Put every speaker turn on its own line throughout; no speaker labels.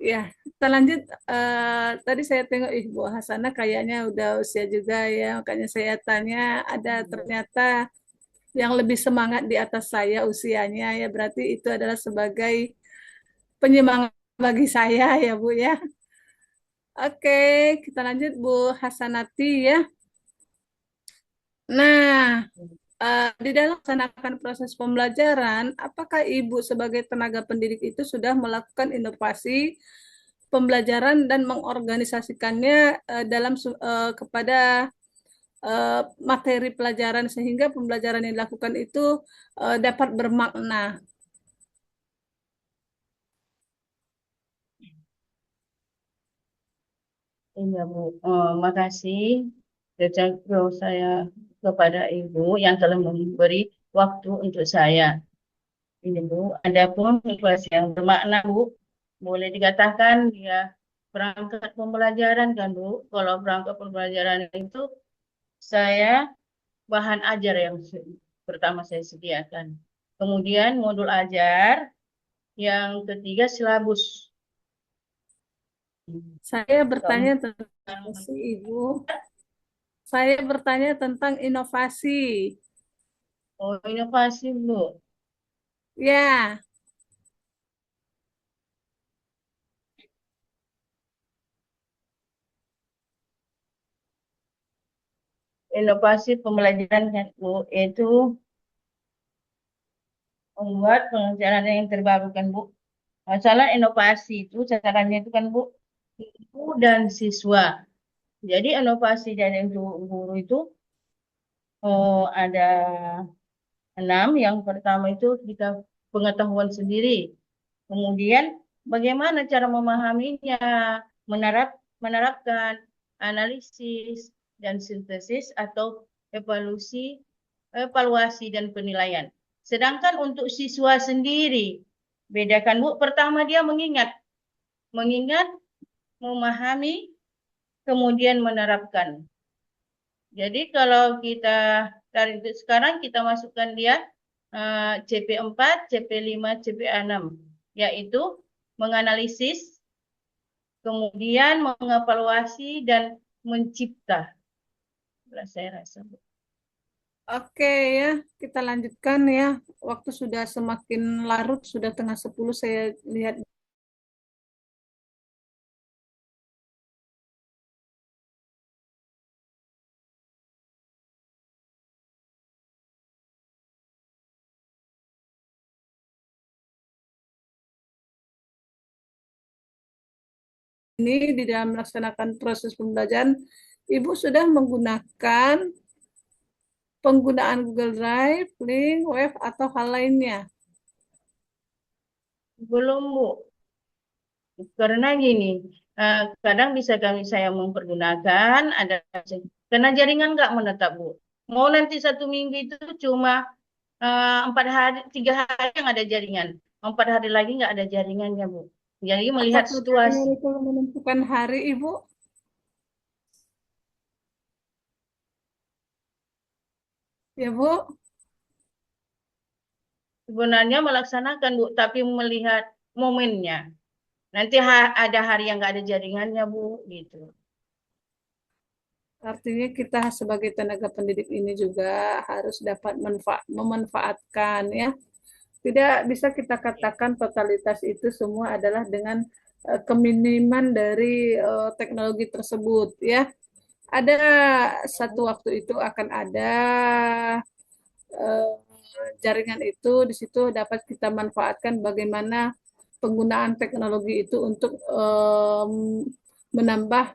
Ya, kita lanjut. Tadi saya tengok Bu Hasanah kayaknya udah usia juga ya, makanya saya tanya ada ternyata yang lebih semangat di atas saya usianya ya, berarti itu adalah sebagai penyemangat bagi saya ya Bu ya. Oke, kita lanjut Bu Hasanati ya. Nah, di dalam melaksanakan proses pembelajaran, apakah Ibu sebagai tenaga pendidik itu sudah melakukan inovasi pembelajaran dan mengorganisasikannya kepada materi pelajaran sehingga pembelajaran yang dilakukan itu dapat bermakna?
Iya, Bu. Makasih sejak saya kepada Ibu yang telah memberi waktu untuk saya. Ini, Bu. Adapun ikhlas yang bermakna, Bu, boleh dikatakan dia perangkat pembelajaran kan, Bu. Kalau perangkat pembelajaran itu saya bahan ajar yang pertama saya sediakan. Kemudian modul ajar, yang ketiga silabus.
Saya bertanya
Keempat,
tentang inovasi, Ibu. Saya bertanya tentang inovasi.
oh, inovasi, Bu.
Ya,
Inovasi pembelajaran kan, Bu, itu membuat pembelajaran yang terbaru kan, Bu. Masalah inovasi itu caranya itu kan, Bu, guru dan siswa. Jadi inovasi dari guru itu ada 6. Yang pertama itu kita pengetahuan sendiri. Kemudian bagaimana cara memahaminya, menerapkan analisis dan sintesis atau evaluasi dan penilaian. Sedangkan untuk siswa sendiri, bedakan Bu, pertama dia mengingat, memahami, kemudian menerapkan. Jadi kalau kita dari sekarang kita masukkan dia CP4, CP5, CPA6, yaitu menganalisis, kemudian mengevaluasi dan mencipta. Saya rasa.
oke ya. Kita lanjutkan ya. Waktu sudah semakin larut, sudah tengah 10 saya lihat. Ini di dalam melaksanakan proses pembelajaran, Ibu sudah menggunakan penggunaan Google Drive, link, web, atau hal lainnya.
Belum, Bu. Karena gini, kadang bisa saya mempergunakan, karena jaringan nggak menetap, Bu. Mau nanti 1 minggu itu cuma 4 hari, 3 hari yang ada jaringan. 4 hari lagi nggak ada jaringannya, Bu. Jadi melihat
Apakah jaringan
situasi.
itu menentukan hari, Ibu? Ya, Bu.
Sebenarnya melaksanakan, Bu, tapi melihat momennya. Nanti ada hari yang nggak ada jaringannya, Bu, gitu.
Artinya kita sebagai tenaga pendidik ini juga harus dapat memanfaatkan ya. Tidak bisa kita katakan totalitas itu semua adalah dengan keminiman dari teknologi tersebut ya. Ada satu waktu itu akan ada eh, jaringan itu di situ dapat kita manfaatkan bagaimana penggunaan teknologi itu untuk menambah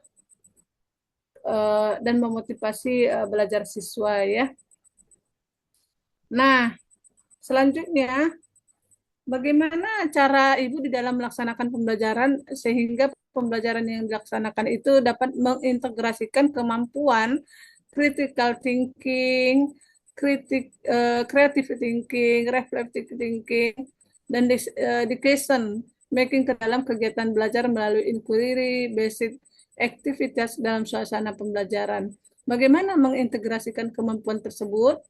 dan memotivasi belajar siswa ya. Nah, selanjutnya bagaimana cara Ibu di dalam melaksanakan pembelajaran sehingga pembelajaran yang dilaksanakan itu dapat mengintegrasikan kemampuan critical thinking, creative thinking, reflective thinking, dan decision making ke dalam kegiatan belajar melalui inquiry, basic aktivitas dalam suasana pembelajaran. Bagaimana mengintegrasikan kemampuan tersebut?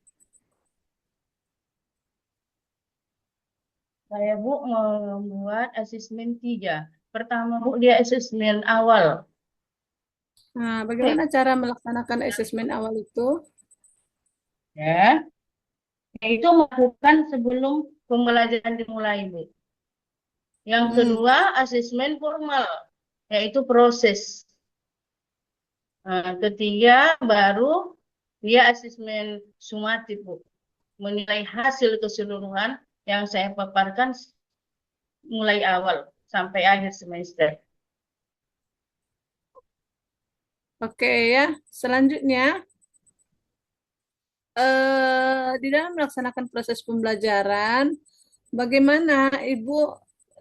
Saya, Bu, membuat asesmen 3. Pertama Bu, dia asesmen awal.
Nah, bagaimana cara melaksanakan asesmen awal itu?
Ya, yaitu melakukan sebelum pembelajaran dimulai Bu. Yang
Hmm,
kedua, asesmen formal, yaitu proses. Ketiga, baru dia asesmen sumatif Bu, menilai hasil keseluruhan yang saya paparkan mulai awal sampai akhir semester.
oke ya. Selanjutnya, di dalam melaksanakan proses pembelajaran, bagaimana Ibu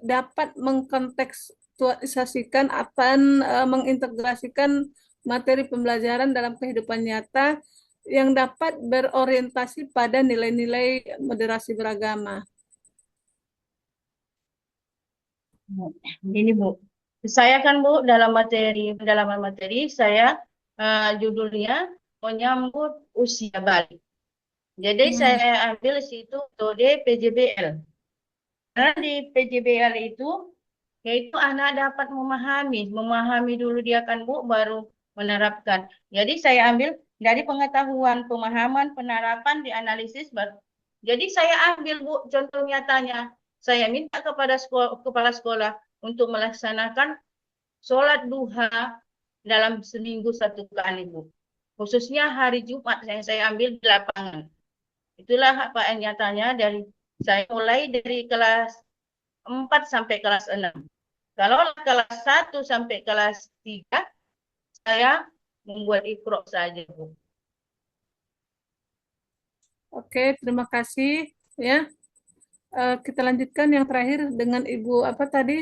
dapat mengkontekstualisasikan atau mengintegrasikan materi pembelajaran dalam kehidupan nyata yang dapat berorientasi pada nilai-nilai moderasi beragama?
Ini Bu, saya kan Bu dalam materi pendalaman materi saya judulnya menyambut usia balik. Jadi
Hmm,
saya ambil situ metode PJBL. Karena di PJBL itu yaitu anak dapat memahami dulu dia kan Bu baru menerapkan. Jadi saya ambil dari pengetahuan, pemahaman, penerapan, dianalisis baru. Jadi saya ambil Bu contoh nyatanya. Saya minta kepada kepala sekolah untuk melaksanakan sholat duha dalam seminggu satu kali Bu. Khususnya hari Jumat yang saya ambil di lapangan. Itulah apa yang nyatanya dari saya mulai dari kelas 4 sampai kelas 6. Kalau kelas 1 sampai kelas 3, saya membuat ikro saja, Bu.
oke, terima kasih ya. Kita lanjutkan yang terakhir dengan Ibu apa tadi?